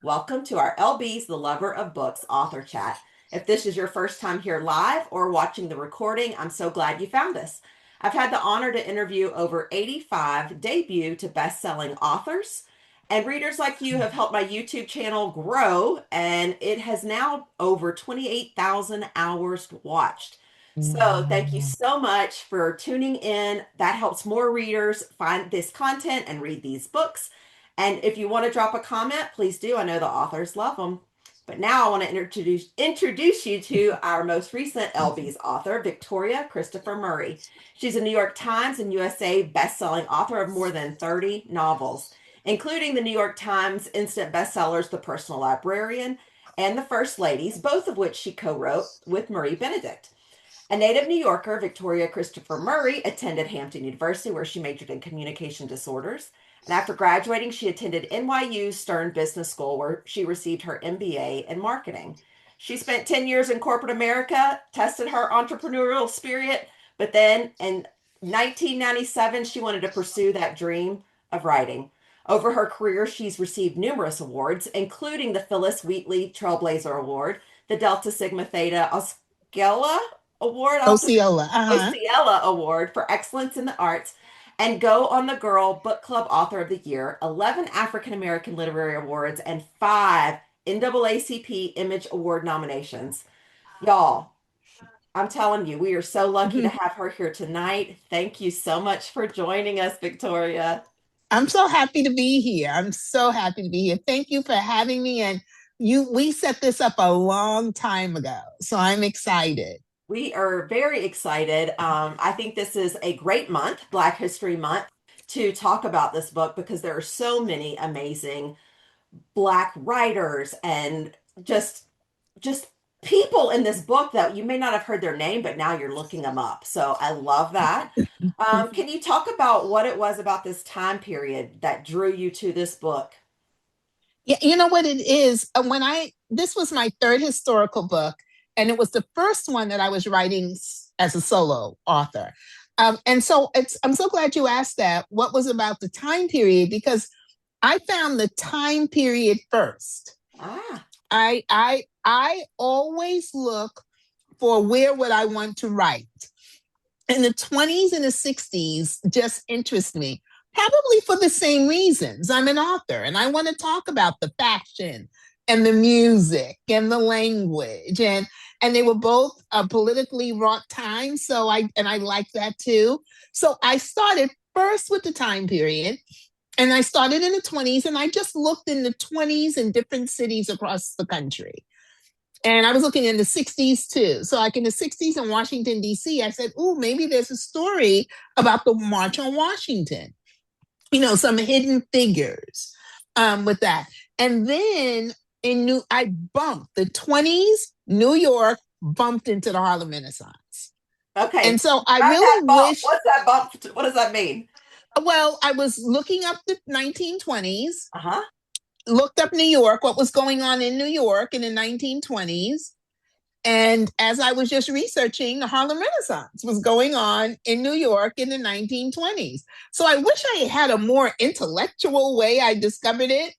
Welcome to our LB's The Lover of Books author chat. If this is your first time here live or watching the recording, I'm so glad you found us. I've had the honor to interview over 85 debut to best-selling authors, and readers like you have helped my YouTube channel grow, and it has now over 28,000 hours watched. So thank you Wow. so much for tuning in. That helps more readers find this content and read these books. And if you want to drop a comment, please do. I know the authors love them. But now I want to introduce you to our most recent LB's author, Victoria Christopher Murray. She's a New York Times and USA best-selling author of more than 30 novels, including the New York Times instant bestsellers The Personal Librarian and The First Ladies, both of which she co-wrote with Marie Benedict. A native New Yorker, Victoria Christopher Murray attended Hampton University, where she majored in communication disorders. And after graduating, she attended NYU Stern Business School, where she received her MBA in marketing. She spent 10 years in corporate America, tested her entrepreneurial spirit, but then in 1997, she wanted to pursue that dream of writing. Over her career, she's received numerous awards, including the Phyllis Wheatley Trailblazer Award, the Delta Sigma Theta Osceola Award, Osceola. Osceola Award for Excellence in the Arts, and Go on the Girl Book Club Author of the Year, 11 African American Literary Awards, and 5 NAACP Image Award nominations. Y'all, I'm telling you, we are so lucky to have her here tonight. Thank you so much for joining us, Victoria. I'm so happy to be here. I'm so happy to be here. Thank you for having me. And we set this up a long time ago, so I'm excited. We are very excited. I think this is a great month, Black History Month, to talk about this book because there are so many amazing Black writers and just people in this book that you may not have heard their name, but now you're looking them up. So I love that. Can you talk about what it was about this time period that drew you to this book? Yeah, you know what it is? This was my third historical book, and it was the first one that I was writing as a solo author. And so I'm so glad you asked that. What was about the time period? Because I found the time period first. Ah, I always look for where would I want to write. And the 20s and the 60s just interest me, probably for the same reasons. I'm an author and I want to talk about the fashion and the music and the language. And they were both politically wrought times. So I like that too. So I started first with the time period. And I started in the 20s and I just looked in the 20s in different cities across the country. And I was looking in the 60s too. So, like in the 60s in Washington, D.C., I said, oh, maybe there's a story about the March on Washington, some hidden figures with that. And then I bumped the 20s, New York bumped into the Harlem Renaissance. okay. And so I Describe that really bump. wish, What's that bump? What does that mean? well, I was looking up the 1920s, Uh-huh. looked up New York, what was going on in New York in the 1920s. And as I was just researching, the Harlem Renaissance was going on in New York in the 1920s. So I wish I had a more intellectual way I discovered it,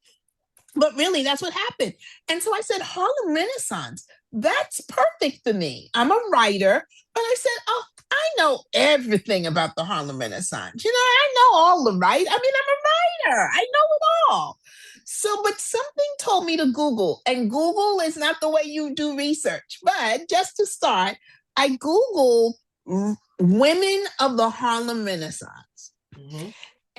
but really that's what happened. And so I said, Harlem Renaissance, that's perfect for me. I'm a writer, but I said, oh, I know everything about the Harlem Renaissance. I know all I'm a writer. I know it all. So, but something told me to Google, and Google is not the way you do research. But just to start, I Googled women of the Harlem Renaissance. Mm-hmm.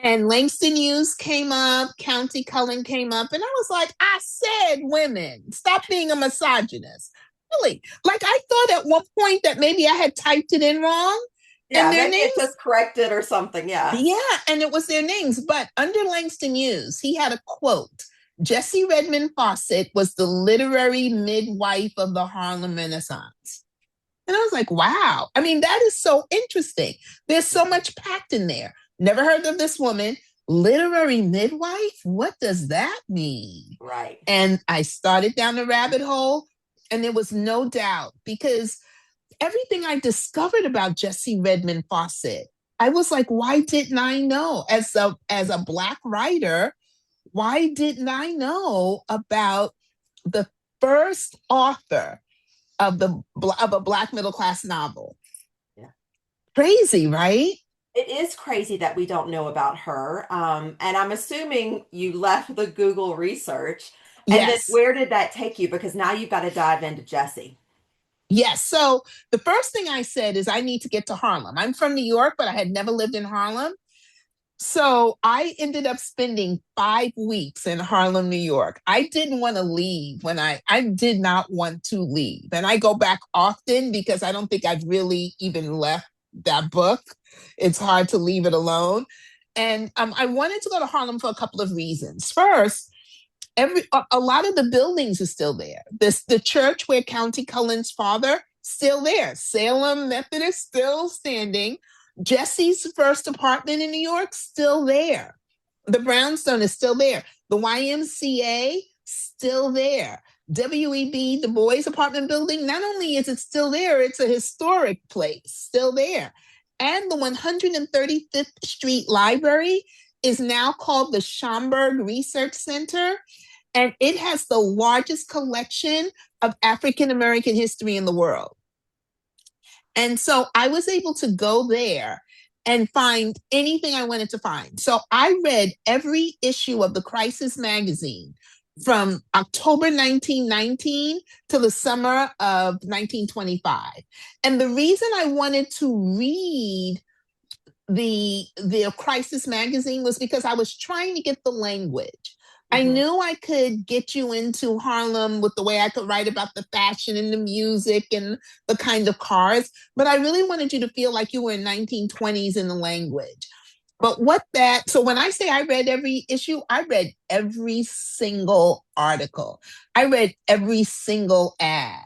And Langston Hughes came up, County Cullen came up, and I was like, I said women, stop being a misogynist. Really? Like I thought at one point that maybe I had typed it in wrong. Yeah, And their maybe names, it just corrected or something. Yeah. yeah, and it was their names. But under Langston Hughes, he had a quote. Jessie Redmond Fawcett was the literary midwife of the Harlem Renaissance. And I was like, wow. I mean, that is so interesting. There's so much packed in there. Never heard of this woman. Literary midwife? What does that mean? Right. And I started down the rabbit hole, and there was no doubt because everything I discovered about Jessie Redmond Fawcett, I was like, why didn't I know? As a Black writer, why didn't I know about the first author of a Black middle class novel? Yeah. Crazy, right? It is crazy that we don't know about her. And I'm assuming you left the Google research. And then Yes. where did that take you? Because now you've got to dive into Jesse. Yes. So the first thing I said is I need to get to Harlem. I'm from New York, but I had never lived in Harlem. So I ended up spending 5 weeks in Harlem, New York. I didn't want to leave I did not want to leave. And I go back often because I don't think I've really even left that book. It's hard to leave it alone. And I wanted to go to Harlem for a couple of reasons. First, a lot of the buildings are still there. The church where County Cullen's father still there. Salem Methodist still standing. Jesse's first apartment in New York still there. The brownstone is still there. The YMCA still there. W.E.B. Du Bois apartment building, not only is it still there, it's a historic place, still there. And the 135th Street Library is now called the Schomburg Research Center, and it has the largest collection of African American history in the world. And so I was able to go there and find anything I wanted to find. So I read every issue of the Crisis magazine from October 1919 to the summer of 1925. And the reason I wanted to read the Crisis magazine was because I was trying to get the language. I Mm-hmm. knew I could get you into Harlem with the way I could write about the fashion and the music and the kind of cars, but I really wanted you to feel like you were in 1920s in the language. But so when I say I read every issue, I read every single article. I read every single ad.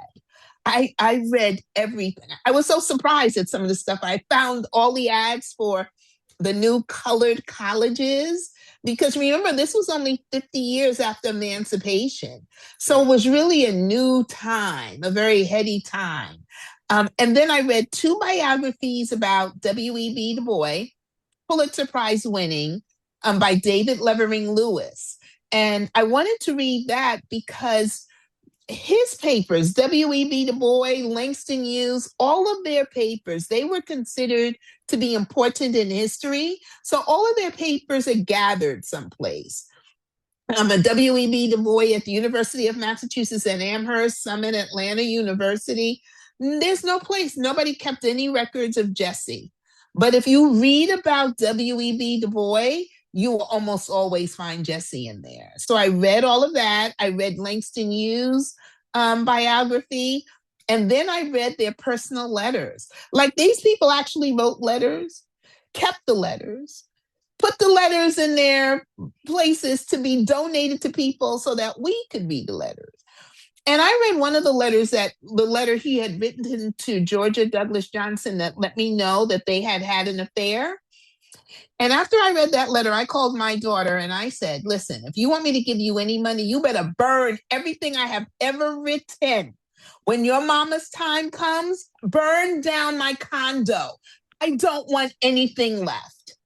I read everything. I was so surprised at some of the stuff. I found all the ads for the new colored colleges, because remember, this was only 50 years after emancipation. So Right. it was really a new time, a very heady time. And then I read two biographies about W.E.B. Du Bois, Pulitzer Prize winning, by David Levering Lewis. And I wanted to read that because his papers, W.E.B. Du Bois, Langston Hughes, all of their papers, they were considered to be important in history. So all of their papers are gathered someplace. A W.E.B. Du Bois at the University of Massachusetts at Amherst, some at Atlanta University. There's no place, nobody kept any records of Jesse. But if you read about W.E.B. Du Bois, you will almost always find Jesse in there. So I read all of that. I read Langston Hughes' biography. And then I read their personal letters. Like, these people actually wrote letters, kept the letters, put the letters in their places to be donated to people so that we could read the letters. And I read one of the letter he had written to Georgia Douglas Johnson that let me know that they had had an affair. And after I read that letter, I called my daughter and I said, listen, if you want me to give you any money, you better burn everything I have ever written. When your mama's time comes, burn down my condo. I don't want anything left.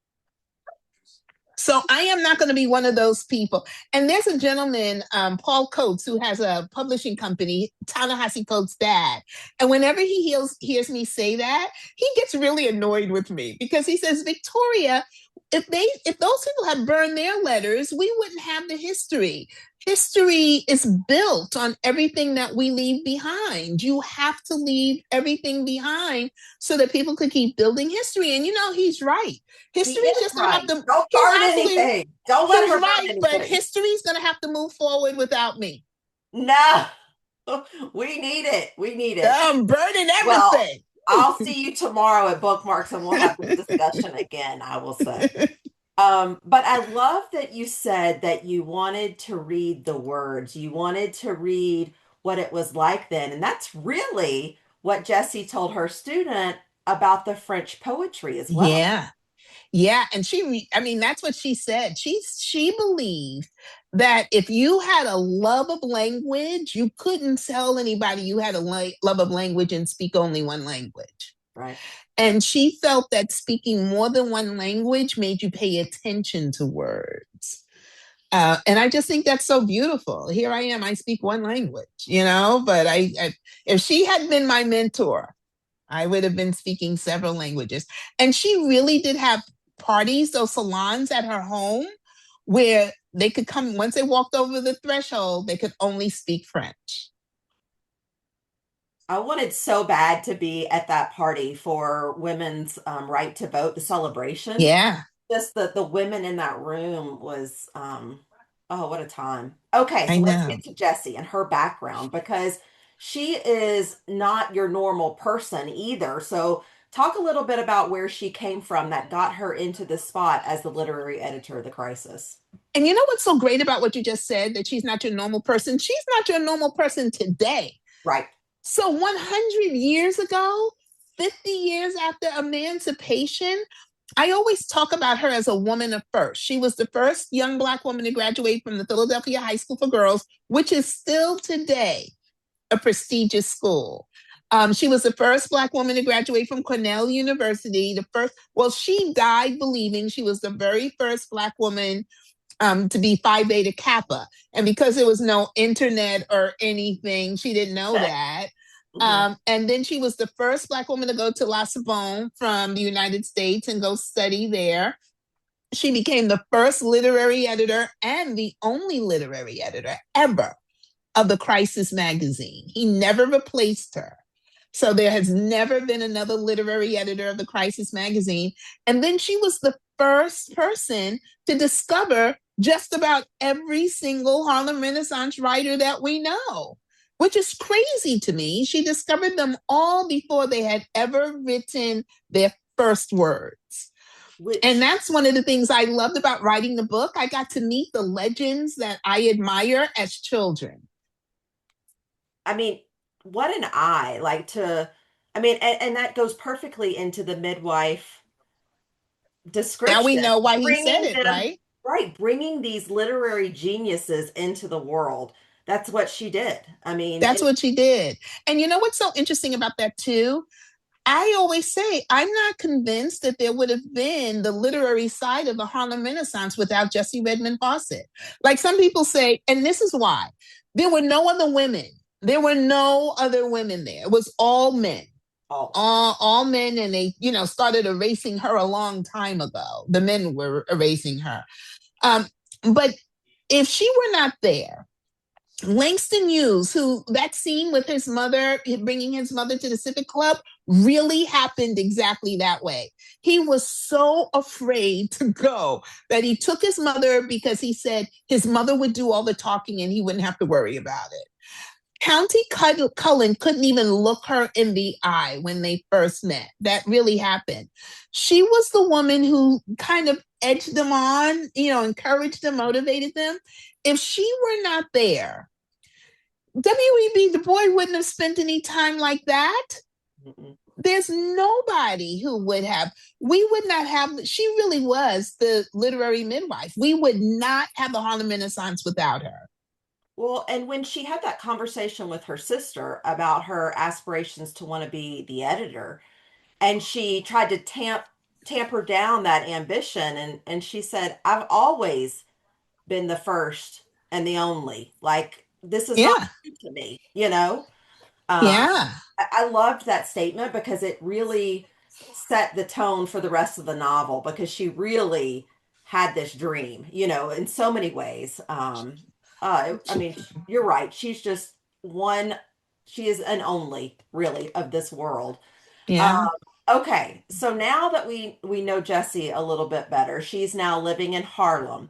So I am not going to be one of those people. And there's a gentleman, Paul Coates, who has a publishing company, Ta-Nehisi Coates' dad. And whenever he hears me say that, he gets really annoyed with me because he says, Victoria, if those people had burned their letters, we wouldn't have the history. History is built on everything that we leave behind. You have to leave everything behind so that people could keep building history. And he's right. He History's is just gonna have right. to. Don't He's burn absolutely. anything. Don't let He's her burn right, but anything. history's gonna have to move forward without me. No, we need it. We need it. I'm burning Well, everything. I'll see you tomorrow at Bookmarks and we'll have this discussion again, I will say. But I love that you said that you wanted to read the words. You wanted to read what it was like then. And that's really what Jessie told her student about the French poetry as well. Yeah. Yeah, and I mean, that's what she said. She believed that if you had a love of language, you couldn't tell anybody you had a love of language and speak only one language. Right. And she felt that speaking more than one language made you pay attention to words. And I just think that's so beautiful. Here I am, I speak one language, but if she had been my mentor, I would have been speaking several languages. And she really did have parties, those salons at her home where they could come, once they walked over the threshold, they could only speak French. I wanted so bad to be at that party for women's right to vote, the celebration. Yeah, Just the women in that room was oh, what a time. Okay, I so let's know. get to Jessie and her background because she is not your normal person either. So talk a little bit about where she came from that got her into the spot as the literary editor of The Crisis. And you know what's so great about what you just said, that she's not your normal person? She's not your normal person today. Right. So 100 years ago, 50 years after emancipation, I always talk about her as a woman of first. She was the first young Black woman to graduate from the Philadelphia High School for Girls, which is still today a prestigious school. She was the first Black woman to graduate from Cornell University. She died believing she was the very first Black woman to be Phi Beta Kappa. And because there was no internet or anything, she didn't know Okay. that. Hmm. And then she was the first Black woman to go to La Sorbonne from the United States and go study there. She became the first literary editor and the only literary editor ever of the Crisis magazine. He never replaced her. So there has never been another literary editor of the Crisis magazine. And then she was the first person to discover just about every single Harlem Renaissance writer that we know, which is crazy to me. She discovered them all before they had ever written their first words. And Which, that's one of the things I loved about writing the book. I got to meet the legends that I admire as children. I mean, what an eye, like to, I mean, and that goes perfectly into the midwife Now we description, know why he said bringing it, them, right? right, bringing these literary geniuses into the world. That's what she did. I mean, That's what she did. And you know what's so interesting about that, too? I always say I'm not convinced that there would have been the literary side of the Harlem Renaissance without Jessie Redmond Fawcett. Like some people say, and this is why there were no other women. There were no other women there. It was all men. oh, All men, and they, started erasing her a long time ago. The men were erasing her. Um, but if she were not there, Langston Hughes, who that scene with his mother, bringing his mother to the Civic Club, really happened exactly that way. He was so afraid to go that he took his mother because he said his mother would do all the talking and he wouldn't have to worry about it. County Cullen couldn't even look her in the eye when they first met. That really happened. She was the woman who kind of edged them on, encouraged them, motivated them. If she were not there, W.E.B. Du Bois wouldn't have spent any time like that. mm-mm. There's nobody who would have. We would not have. She really was the literary midwife. We would not have the Harlem Renaissance without her. Well, and when she had that conversation with her sister about her aspirations to want to be the editor, and she tried to tamper down that ambition, and she said, "I've always been the first and the only. Like this is not Yeah, new to me, you know." Um, yeah, I loved that statement because it really set the tone for the rest of the novel because she really had this dream, in so many ways. I mean, you're right. She's just one, she is an only really of this world. Um, yeah, okay, so now that we know Jessie a little bit better, she's now living in Harlem.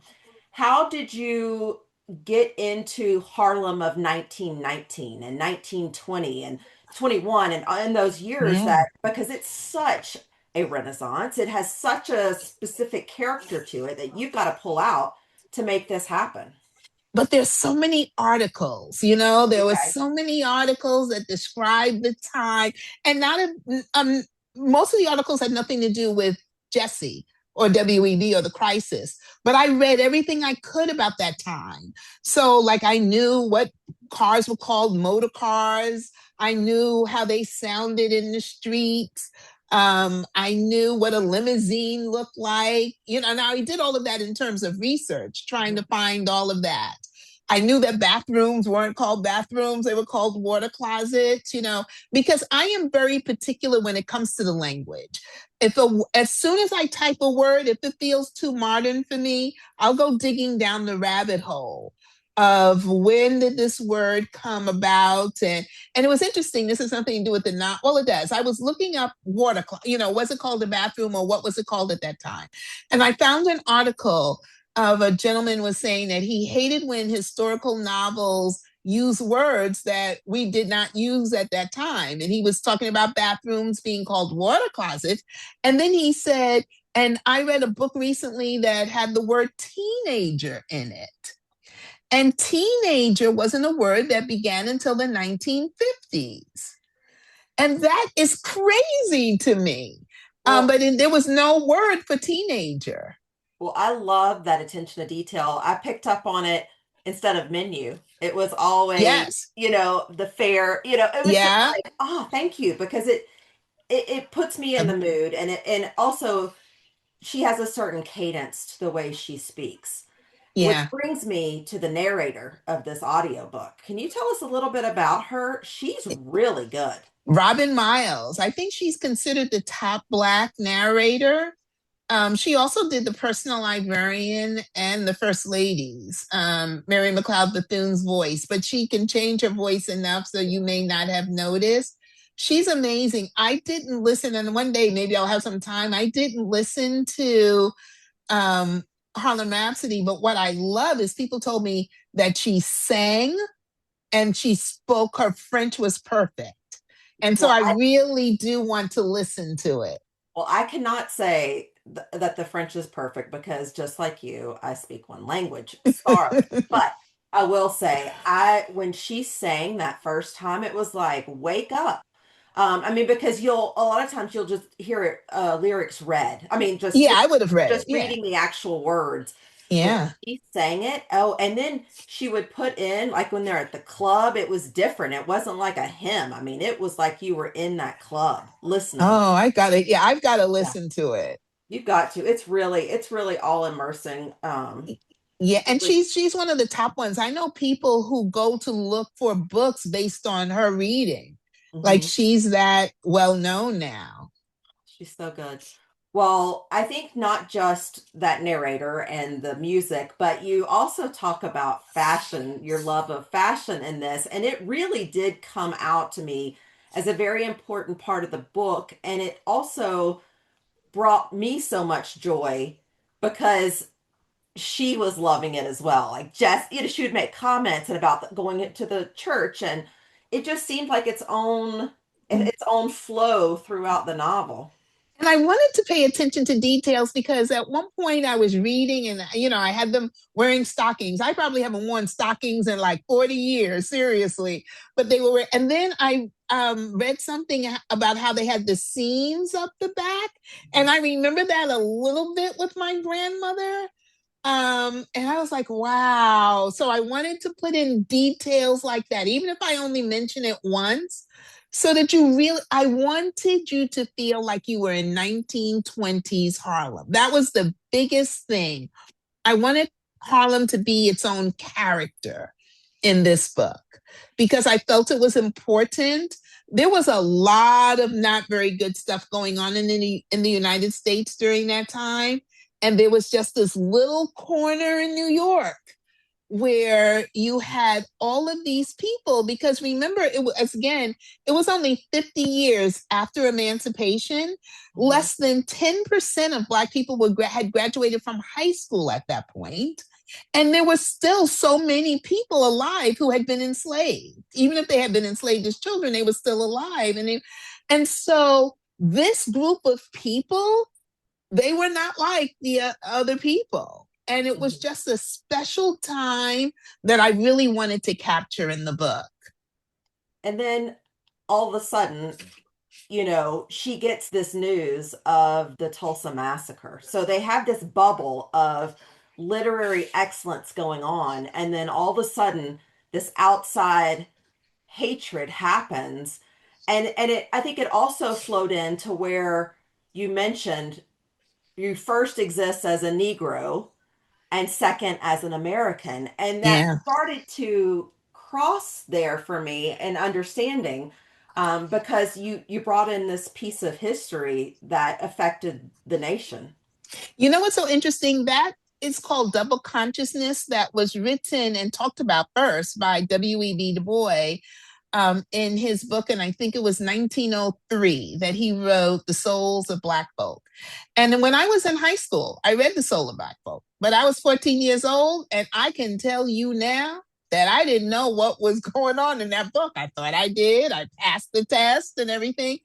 How did you get into Harlem of 1919 and 1920 and 21 and in those years yeah. that because it's such a renaissance, it has such a specific character to it that you've got to pull out to make this happen. But there's so many articles, there were Okay. so many articles that describe the time, and not most of the articles had nothing to do with Jessie or WEB or the crisis, but I read everything I could about that time. So like I knew what cars were called motor cars. I knew how they sounded in the streets. I knew what a limousine looked like. Now I did all of that in terms of research, trying to find all of that. I knew that bathrooms weren't called bathrooms, they were called water closets, because I am very particular when it comes to the language. As soon as I type a word, if it feels too modern for me, I'll go digging down the rabbit hole of when did this word come about. And it was interesting. This has something to do with the not. Well, it does. I was looking up water, was it called a bathroom or what was it called at that time? And I found an article of a gentleman was saying that he hated when historical novels use words that we did not use at that time. And he was talking about bathrooms being called water closets. And then he said, and I read a book recently that had the word teenager in it. And teenager wasn't a word that began until the 1950s. And that is crazy to me. Well, There was no word for teenager. well, I love that attention to detail. I picked up on it instead of menu. It was always, Yes. the fair, it was just Yeah. like, oh, thank you, because it puts me in the mood, and also she has a certain cadence to the way she speaks, which Yeah. brings me to the narrator of this audiobook. Can you tell us a little bit about her? She's really good. Robin Miles. I think she's considered the top Black narrator. She also did the Personal Librarian and the First Ladies, Mary McLeod Bethune's voice, but she can change her voice enough so you may not have noticed. She's amazing. I didn't listen, and one day maybe I'll have some time. I didn't listen to um, Harlem Rhapsody, but what I love is people told me that she sang and she spoke, her French was perfect. And so Well, I I really do want to listen to it. well, I cannot say that the French is perfect because just like you, I speak one language. Sorry. But I will say, I when she sang that first time, it was like, wake up. I mean, because you'll a lot of times you'll just hear it, lyrics read. I mean, Yeah, I would have read it. just Yeah. reading the actual words. But when Yeah. she sang it, oh, and then she would put in, like when they're at the club, it was different. It wasn't like a hymn. I mean, it was like you were in that club listening. Oh, I got it. Yeah, I've got to Yeah. listen to it. You've got to. It's really all immersing. Yeah, and Really. she's one of the top ones. I know people who go to look for books based on her reading. Like Mhm. she's that well known now. She's so good. Well, I think not just that narrator and the music, but you also talk about fashion, your love of fashion in this, and it really did come out to me as a very important part of the book, and it also brought me so much joy because she was loving it as well. Like Jess, she would make comments about going into the church, and it just seemed like its own flow throughout the novel. And I wanted to pay attention to details because at one point I was reading and, I had them wearing stockings. I probably haven't worn stockings in like 40 years, seriously. But they were, and then I read something about how they had the seams up the back. And I remember that a little bit with my grandmother. And I was like, wow. So I wanted to put in details like that, even if I only mention it once, so that I wanted you to feel like you were in 1920s Harlem. That was the biggest thing. I wanted Harlem to be its own character in this book because I felt it was important. There was a lot of not very good stuff going on in the United States during that time, and there was just this little corner in New York where you had all of these people because remember it was only 50 years after emancipation. Mhm. Less than 10% of Black people had graduated from high school at that point, and there were still so many people alive who had been enslaved. Even if they had been enslaved as children, they were still alive. And so this group of people, they were not like the other people. And it was Mhm. just a special time that I really wanted to capture in the book. And then all of a sudden, she gets this news of the Tulsa massacre. So they have this bubble of literary excellence going on, and then all of a sudden, this outside hatred happens, And I think it also flowed into where you mentioned you first exist as a Negro and second as an American. And that Yeah. started to cross there for me and understanding, because you brought in this piece of history that affected the nation. You know what's so interesting? That is called double consciousness, that was written and talked about first by W.E.B. Du Bois in his book, and I think it was 1903 that he wrote The Souls of Black Folk. And then when I was in high school, I read The Soul of Black Folk, but I was 14 years old, and I can tell you now that I didn't know what was going on in that book. I thought I did. I passed the test and everything.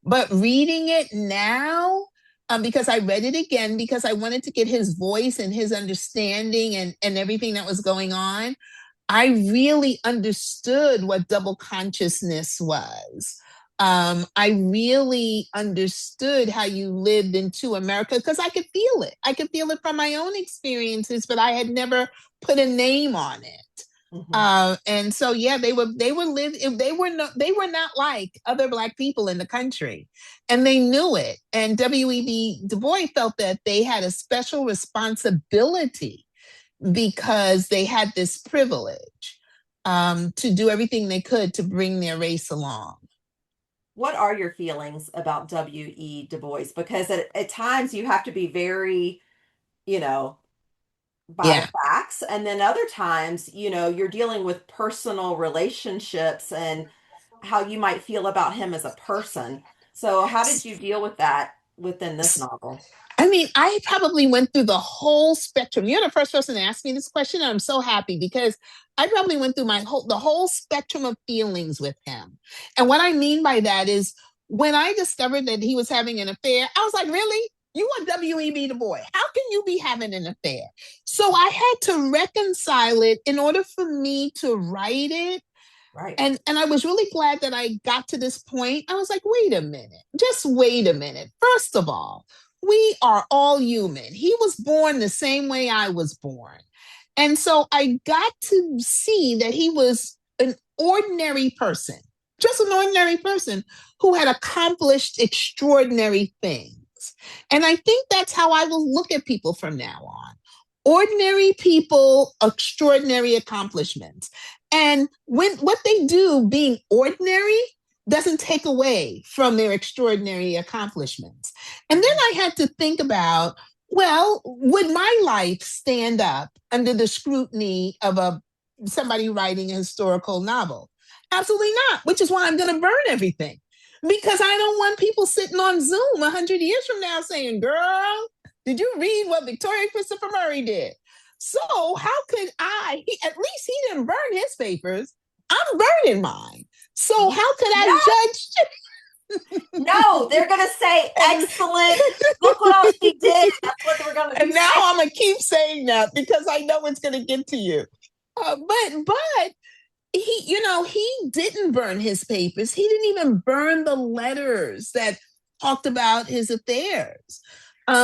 But reading it now, because I read it again because I wanted to get his voice and his understanding and everything that was going on, I really understood what double consciousness was. I really understood how you lived into America because I could feel it. I could feel it from my own experiences, but I had never put a name on it. Mhm. And so yeah, they were not like other black people in the country, and they knew it. And W.E.B. Du Bois felt that they had a special responsibility because they had this privilege to do everything they could to bring their race along. What are your feelings about W.E. Du Bois? Because at times you have to be very, you know, by the Yeah. facts. And then other times, you're dealing with personal relationships and how you might feel about him as a person. So, how did you deal with that within this novel? I mean, I probably went through the whole spectrum. You're the first person to ask me this question, and I'm so happy because I probably went through the whole spectrum of feelings with him. And what I mean by that is when I discovered that he was having an affair, I was like, really? You are W.E.B. Du Bois. How can you be having an affair? So I had to reconcile it in order for me to write it. Right. And I was really glad that I got to this point. I was like, wait a minute, just wait a minute. First of all, we are all human. He was born the same way I was born. And so I got to see that he was an ordinary person, just an ordinary person who had accomplished extraordinary things. And I think that's how I will look at people from now on. Ordinary people, extraordinary accomplishments. And when what they do being ordinary doesn't take away from their extraordinary accomplishments. And then I had to think about, well, would my life stand up under the scrutiny of somebody writing a historical novel? Absolutely not, which is why I'm going to burn everything. Because I don't want people sitting on Zoom 100 years from now saying, girl, did you read what Victoria Christopher Murray did? So how could at least he didn't burn his papers. I'm burning mine. So how could No, I judge? no, they're going to say, and, excellent. Look what else he did. That's what we're going to and be now saying. I'm going to keep saying that because I know it's going to get to you. But he didn't burn his papers. He didn't even burn the letters that talked about his affairs.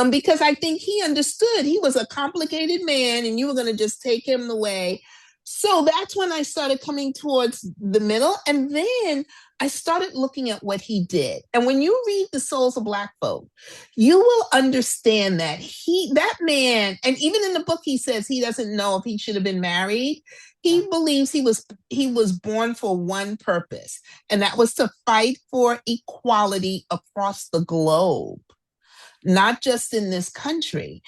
Because I think he understood he was a complicated man and you were going to just take him away. So that's when I started coming towards the middle. And then I started looking at what he did. And when you read The Souls of Black Folk, you will understand that that man, and even in the book, he says he doesn't know if he should have been married. He believes he was born for one purpose, and that was to fight for equality across the globe, not just in this country.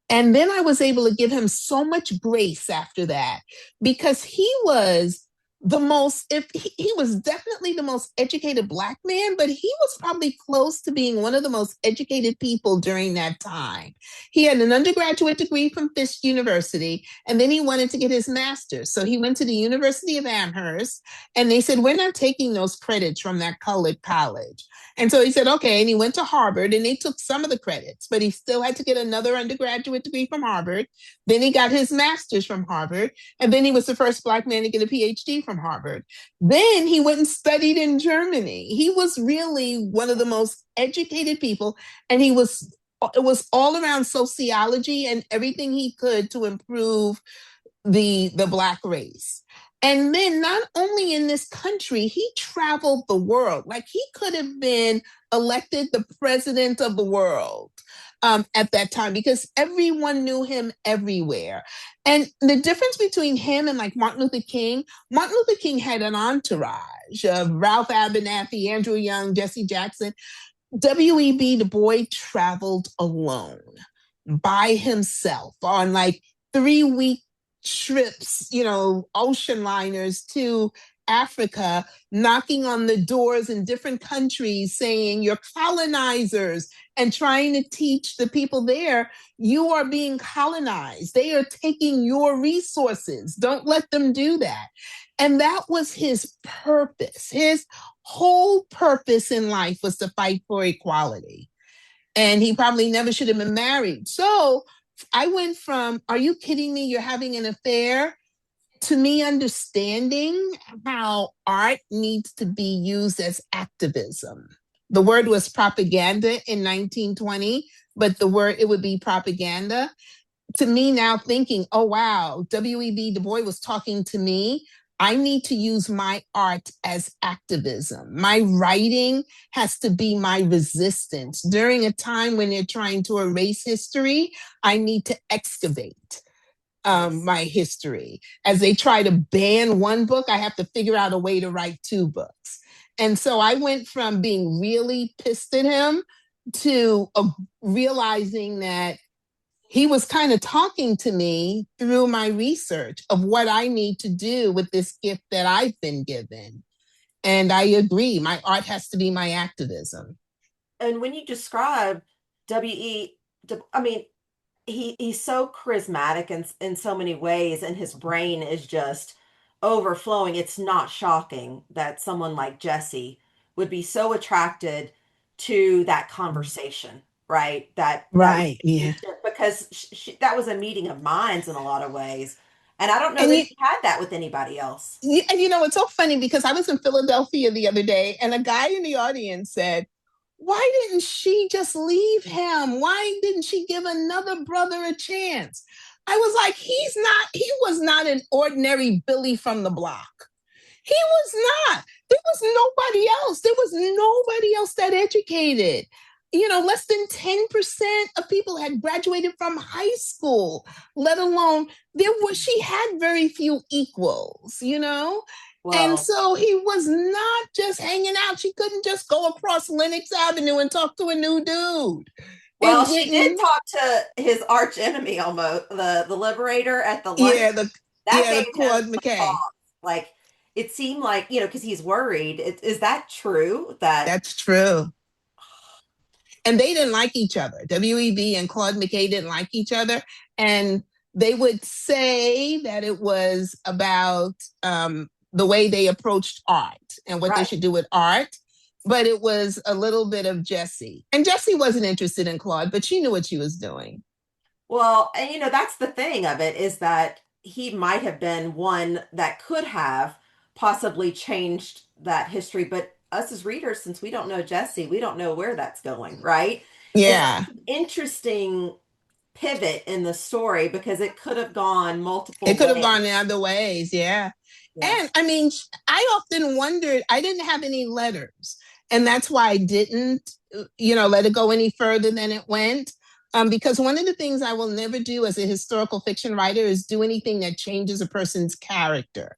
And then I was able to give him so much grace after that because he was he was definitely the most educated Black man, but he was probably close to being one of the most educated people during that time. He had an undergraduate degree from Fisk University, and then he wanted to get his master's. So he went to the University of Amherst, and they said, we're not taking those credits from that colored college. And so he said, okay. And he went to Harvard and they took some of the credits, but he still had to get another undergraduate degree from Harvard. Then he got his master's from Harvard. And then he was the first Black man to get a PhD from Harvard. Then he went and studied in Germany. He was really one of the most educated people. And it was all around sociology and everything he could to improve the Black race. And then not only in this country, he traveled the world. Like he could have been elected the president of the world at that time because everyone knew him everywhere. And the difference between him and like Martin Luther King had an entourage of Ralph Abernathy, Andrew Young, Jesse Jackson. W.E.B. Du Bois traveled alone by himself on like 3 week trips, ocean liners to Africa, knocking on the doors in different countries saying, "You're colonizers," and trying to teach the people there, you are being colonized. They are taking your resources. Don't let them do that. And that was his purpose. His whole purpose in life was to fight for equality. And he probably never should have been married. So I went from, "Are you kidding me? You're having an affair," to me understanding how art needs to be used as activism. The word was propaganda in 1920, but it would be propaganda. To me now thinking, oh wow, W.E.B. Du Bois was talking to me. I need to use my art as activism. My writing has to be my resistance. During a time when they're trying to erase history, I need to excavate Yes. my history. As they try to ban one book, I have to figure out a way to write 2 books. And so I went from being really pissed at him to realizing that he was kind of talking to me through my research of what I need to do with this gift that I've been given. And I agree, my art has to be my activism. And when you describe W.E., I mean, he's so charismatic in so many ways, and his brain is just overflowing. It's not shocking that someone like Jesse would be so attracted to that conversation, right? That Right. Yeah. relationship, because that was a meeting of minds in a lot of ways, and I don't know And that he had that with anybody else. it's so funny because I was in Philadelphia the other day and a guy in the audience said, "Why didn't she just leave him? Why didn't she give another brother a chance?" I was like, he was not an ordinary Billy from the block. He was not. There was nobody else. There was nobody else that educated. Less than 10% of people had graduated from high school, let alone she had very few equals. And Well, so he was not just hanging out. She couldn't just go across Lenox Avenue and talk to a new dude. well, It she did didn't, talk to his arch enemy almost, the liberator at the lunch. yeah, That the gave him Claude some McKay. pause. Like, it seemed like, because he's worried. Is that true? That, That's true. And they didn't like each other. WEB and Claude McKay didn't like each other. And they would say that it was about the way they approached art and what they right. should do with art. But it was a little bit of Jessie. And Jessie wasn't interested in Claude, but she knew what she was doing. Well, and that's the thing of it, is that he might have been one that could have possibly changed that history, but us as readers, since we don't know Jesse, we don't know where that's going, right? It's Yeah. an interesting pivot in the story because it could have gone It multiple could have ways. gone in other ways. Yeah. And Yes. I mean, I often wondered, I didn't have any letters. And that's why I didn't, let it go any further than it went. Because one of the things I will never do as a historical fiction writer is do anything that changes a person's character.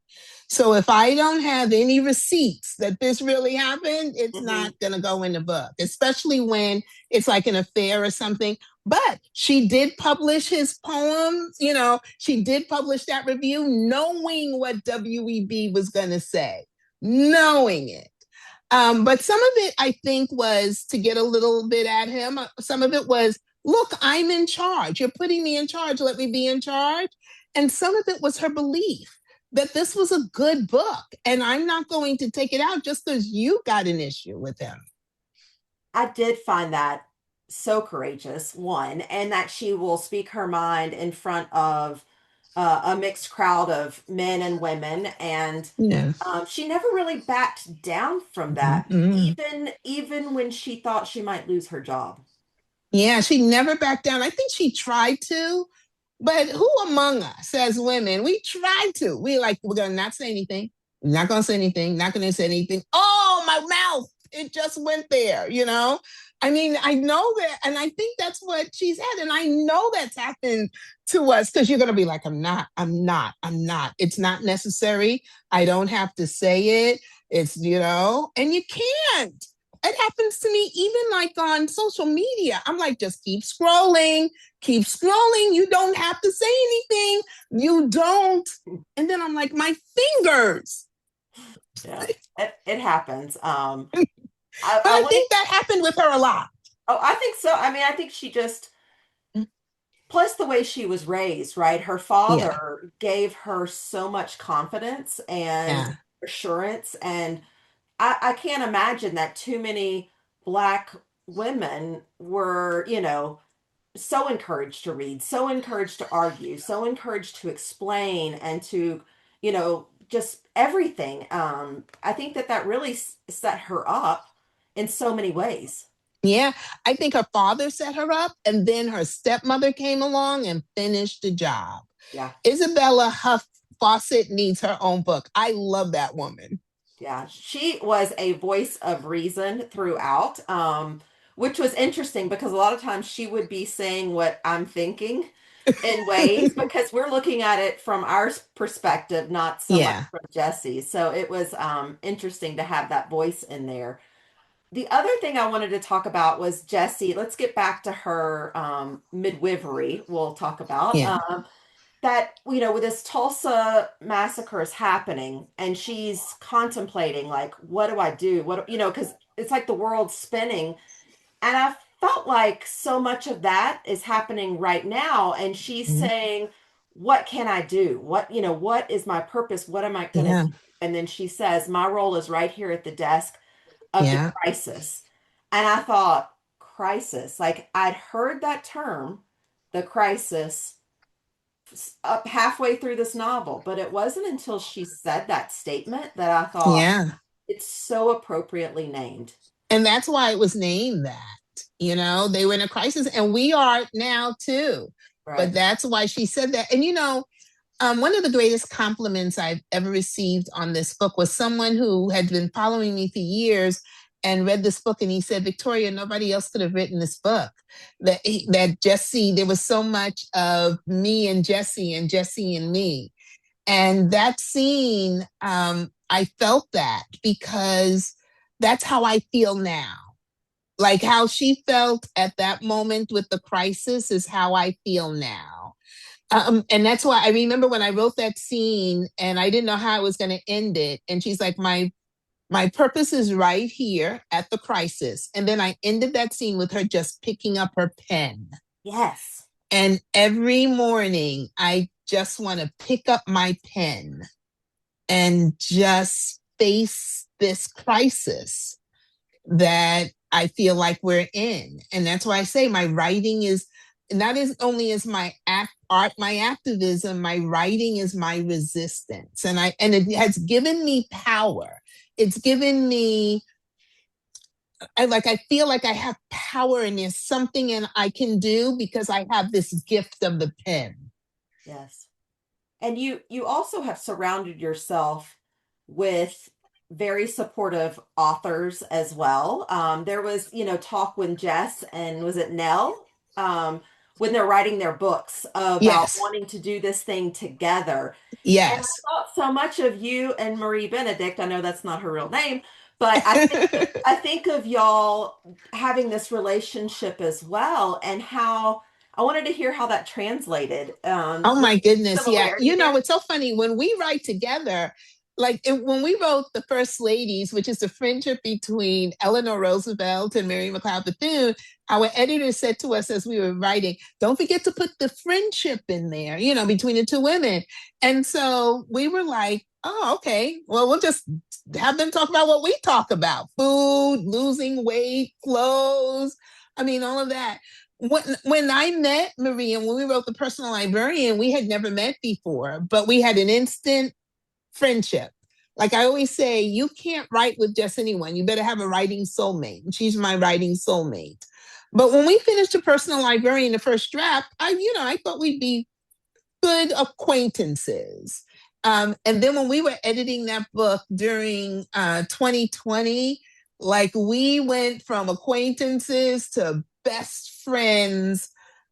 So if I don't have any receipts that this really happened, it's Hmm. not going to go in the book, especially when it's like an affair or something. But she did publish his poems, she did publish that review, knowing what WEB was going to say, knowing it. But some of it, I think, was to get a little bit at him. Some of it was, look, I'm in charge. You're putting me in charge. Let me be in charge. And some of it was her belief that this was a good book. And I'm not going to take it out just because you got an issue with him. I did find that so courageous, one, and that she will speak her mind in front of a mixed crowd of men and women, and Yeah. she never really backed down from that, Mm-hmm. even when she thought she might lose her job. Yeah, she never backed down. I think she tried to, But who among us as women, we try to, we're going to not say anything, not going to say anything, not going to say anything. Oh, my mouth, it just went there, you know? I mean, I know that, and I think that's what she's had. And I know that's happened to us because you're going to be like, I'm not. It's not necessary. I don't have to say it. It's, and you can't. It happens to me even like on social media. I'm like, just keep scrolling. You don't have to say anything. You don't. And then I'm like, my fingers. Yeah, it happens. But I I want to. think that happened with her a lot. Oh, I think so. I mean, I think she just, plus the way she was raised, right? Her Yeah. father gave her so much confidence and Yeah. assurance. And I can't imagine that too many Black women were, so encouraged to read, so encouraged to argue, so encouraged to explain and to, just everything. I think that really set her up in so many ways. Yeah. I think her father set her up, and then her stepmother came along and finished the job. Yeah. Isabella Huff Fawcett needs her own book. I love that woman. Yeah, she was a voice of reason throughout, which was interesting because a lot of times she would be saying what I'm thinking in ways because we're looking at it from our perspective, not so much Yeah. from Jesse's. So it was interesting to have that voice in there. The other thing I wanted to talk about was Jesse. Let's get back to her midwifery. We'll talk about. Yeah. That with this Tulsa massacre is happening and she's contemplating like what do I do, because it's like the world's spinning, and I felt like so much of that is happening right now, and she's Mm-hmm. saying what can I do, what is my purpose, what am I going to Yeah. do, and then she says my role is right here at the desk of the Yeah. crisis. And I thought, crisis, like I'd heard that term, the crisis, up halfway through this novel, but it wasn't until she said that statement that I thought Yeah. it's so appropriately named. And that's why it was named that. They were in a crisis, and we are now too. But Right. that's why she said that. And one of the greatest compliments I've ever received on this book was someone who had been following me for years and read this book, and he said, Victoria, nobody else could have written this book. That Jesse, there was so much of me and Jesse and me. And that scene, I felt that because that's how I feel now. Like how she felt at that moment with the crisis is how I feel now. And that's why I remember when I wrote that scene and I didn't know how I was going to end it. And she's like, my purpose is right here at the crisis. And then I ended that scene with her just picking up her pen. Yes. And every morning I just want to pick up my pen and just face this crisis that I feel like we're in. And that's why I say my writing is not as only as my art, my activism, my writing is my resistance. And it has given me power. It's given me I feel like I have power and there's something and I can do because I have this gift of the pen. Yes. And you also have surrounded yourself with very supportive authors as well. There was, talk when Jess and was it Nell, when they're writing their books about Yes. wanting to do this thing together. And I Yes. thought so much of you and Marie Benedict. I know that's not her real name, but I think of y'all having this relationship as well, and how I wanted to hear how that translated. Oh Was my there goodness. Yeah. similarity there? It's so funny when we write together, when we wrote The First Ladies, which is the friendship between Eleanor Roosevelt and Mary McLeod Bethune, our editor said to us as we were writing, don't forget to put the friendship in there, between the two women. And so we were like, oh, okay. Well, we'll just have them talk about what we talk about: food, losing weight, clothes. I mean, all of that. When I met Marie and when we wrote The Personal Librarian, we had never met before, but we had an instant friendship. Like I always say, you can't write with just anyone. You better have a writing soulmate. And she's my writing soulmate. But when we finished The Personal Librarian, the first draft, I thought we'd be good acquaintances. And then when we were editing that book during 2020, like we went from acquaintances to best friends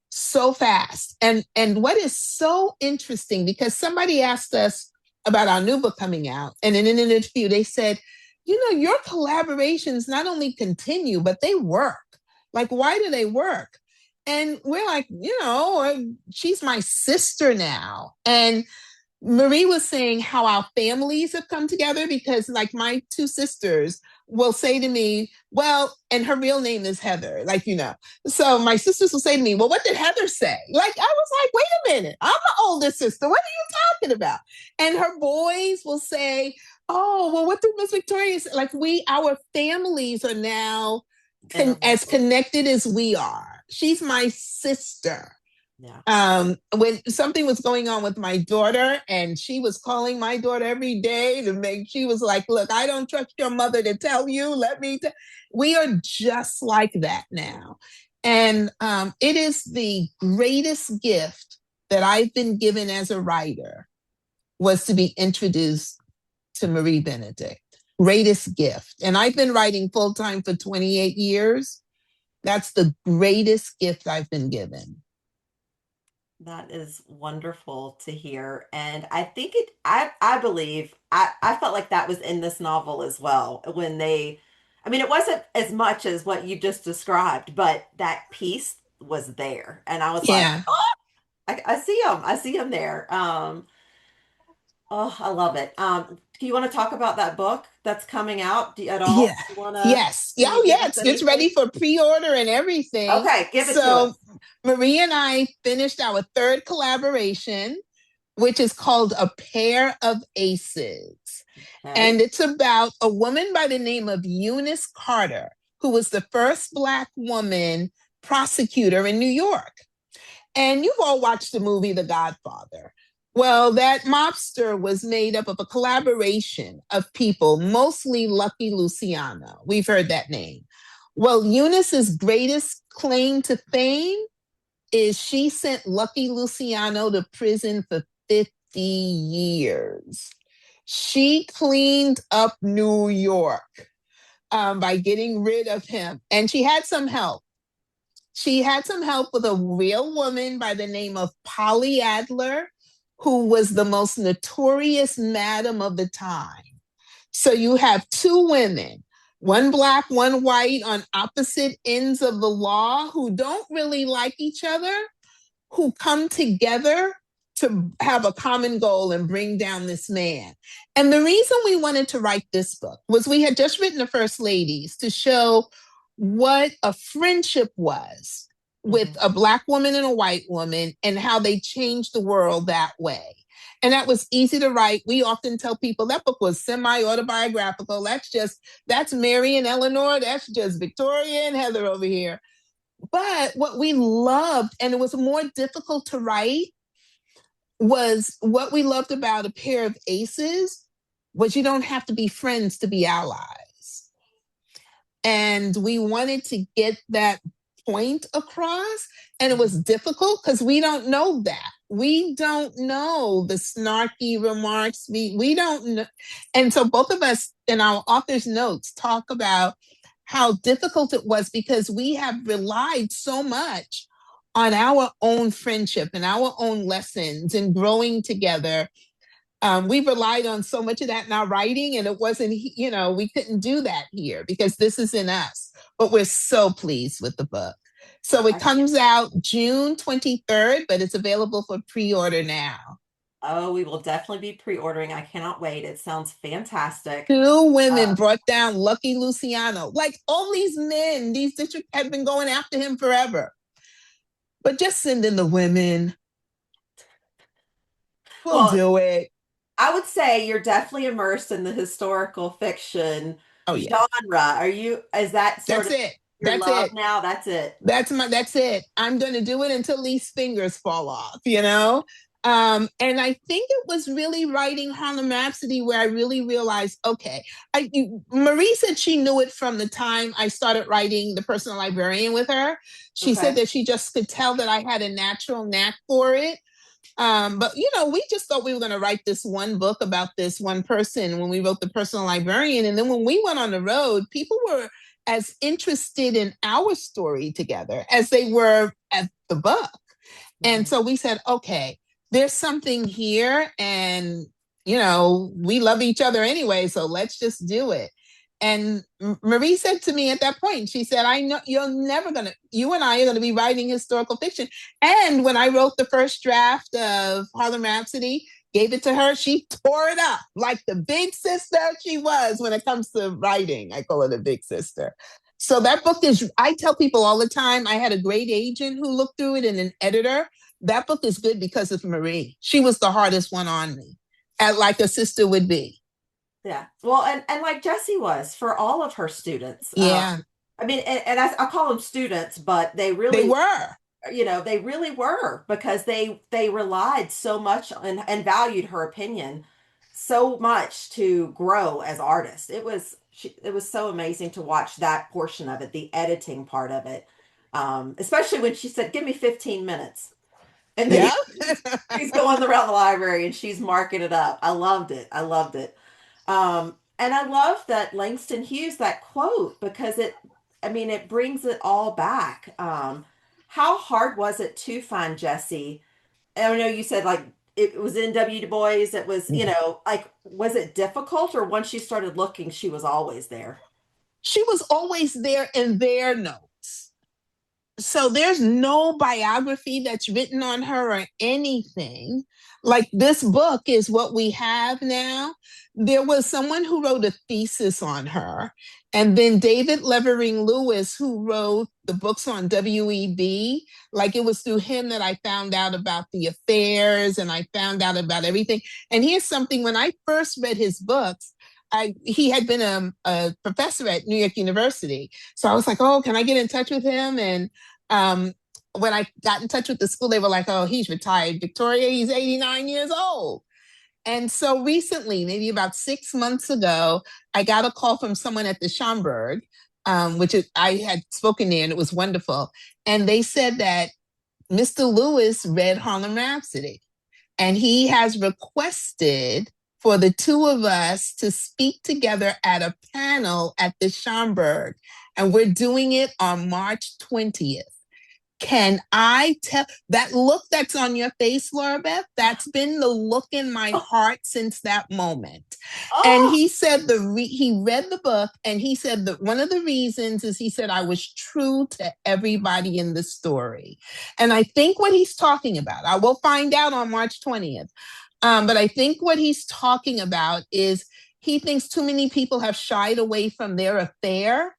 so fast. And what is so interesting, because somebody asked us about our new book coming out, and in an interview they said, you know, your collaborations not only continue, but they work. Like, why do they work? And we're like, you know, she's my sister now. And Marie was saying how our families have come together, because like my two sisters will say to me, well, and her real name is Heather, like, you know. So my sisters will say to me, well, what did Heather say? Like, I was like, wait a minute, I'm the older sister. What are you talking about? And her boys will say, oh, well, what did Miss Victoria say? Like, our families are now as connected as we are. She's my sister. Yeah. When something was going on with my daughter, and she was calling my daughter every day she was like, look, I don't trust your mother to tell you, we are just like that now. And it is the greatest gift that I've been given as a writer, was to be introduced to Marie Benedict. Greatest gift. And I've been writing full-time for 28 years. That's the greatest gift I've been given. That is wonderful to hear. And I think I believe, I felt like that was in this novel as well. I mean, it wasn't as much as what you just described, but that piece was there. And I was like, Yeah. oh, I see him. I see him there. Oh, I love it. Do you want to talk about that book that's coming out at all? Yeah. Do you want to, Yes. can Yeah. you Oh, give yeah. us It's anything? ready for pre-order and everything. Okay, give it to So us. Marie and I finished our third collaboration, which is called A Pair of Aces. Okay. And it's about a woman by the name of Eunice Carter, who was the first Black woman prosecutor in New York. And you've all watched the movie The Godfather. Well, that mobster was made up of a collaboration of people, mostly Lucky Luciano. We've heard that name. Well, Eunice's greatest claim to fame is she sent Lucky Luciano to prison for 50 years. She cleaned up New York by getting rid of him. And she had some help. She had some help with a real woman by the name of Polly Adler, who was the most notorious madam of the time. So you have two women, one Black, one white, on opposite ends of the law, who don't really like each other, who come together to have a common goal and bring down this man. And the reason we wanted to write this book was we had just written The First Ladies to show what a friendship was with a Black woman and a white woman, and how they changed the world that way. And that was easy to write. We often tell people that book was semi-autobiographical. That's Mary and Eleanor. That's just Victoria and Heather over here. But what we loved, and it was more difficult to write, was what we loved about A Pair of Aces was you don't have to be friends to be allies. And we wanted to get that point across, and it was difficult because we don't know that. We don't know the snarky remarks. We don't know. And so both of us in our author's notes talk about how difficult it was, because we have relied so much on our own friendship and our own lessons and growing together. We relied on so much of that in our writing, and it wasn't, we couldn't do that here because this is in us. But we're so pleased with the book. So it comes out June 23rd, but it's available for pre-order now. Oh, we will definitely be pre-ordering. I cannot wait. It sounds fantastic. Two women brought down Lucky Luciano. Like, all these men, these districts had been going after him forever. But just send in the women. We'll do it. I would say you're definitely immersed in the historical fiction genre. Is that sort That's of it. your That's love it. now? That's it. That's it. I'm going to do it until these fingers fall off, And I think it was really writing Harlem Rhapsody where I really realized, okay, Marie said she knew it from the time I started writing The Personal Librarian with her. She said that she just could tell that I had a natural knack for it. But we just thought we were going to write this one book about this one person when we wrote the Personal Librarian. And then when we went on the road, people were as interested in our story together as they were at the book. And Mhm. so we said, okay, there's something here, and we love each other anyway, so let's just do it. And Marie said to me at that point, she said, I know you and I are gonna be writing historical fiction. And when I wrote the first draft of Harlem Rhapsody, gave it to her, she tore it up like the big sister she was when it comes to writing. I call her the big sister. So that book is, I tell people all the time, I had a great agent who looked through it and an editor. That book is good because of Marie. She was the hardest one on me, like a sister would be. Yeah. Well, and like Jessie was for all of her students. Yeah, I mean, and I call them students, but they they really, were. they really were because they relied so much and valued her opinion so much to grow as artists. It was so amazing to watch that portion of it, the editing part of it. Especially when she said, "Give me 15 minutes." And then Yeah. she's going around the library and she's marking it up. I loved it. I loved it. And I love that Langston Hughes, that quote, because I mean, it brings it all back. How hard was it to find Jesse? I know you said like it was in W. Du Bois. It was, like, was it difficult or once you started looking, she was always there? She was always there in their notes. So there's no biography that's written on her or anything. Like this book is what we have now. There was someone who wrote a thesis on her, and then David Levering Lewis, who wrote the books on WEB. Like it was through him that I found out about the affairs and I found out about everything. And here's something: when I first read his books, he had been a professor at New York University. So I was like, oh, can I get in touch with him? And um, when I got in touch with the school, they were like, oh, he's retired. Victoria, he's 89 years old. And so recently, maybe about 6 months ago, I got a call from someone at the Schomburg, I had spoken there and it was wonderful. And they said that Mr. Lewis read Harlem Rhapsody and he has requested for the two of us to speak together at a panel at the Schomburg. And we're doing it on March 20th. Can I tell that look that's on your face, Laura Beth? That's been the look in my heart since that moment. And Oh, he said he read the book and he said that one of the reasons is he said I was true to everybody in the story. And I think what he's talking about, I will find out on March 20th. But I think what he's talking about is he thinks too many people have shied away from their affair,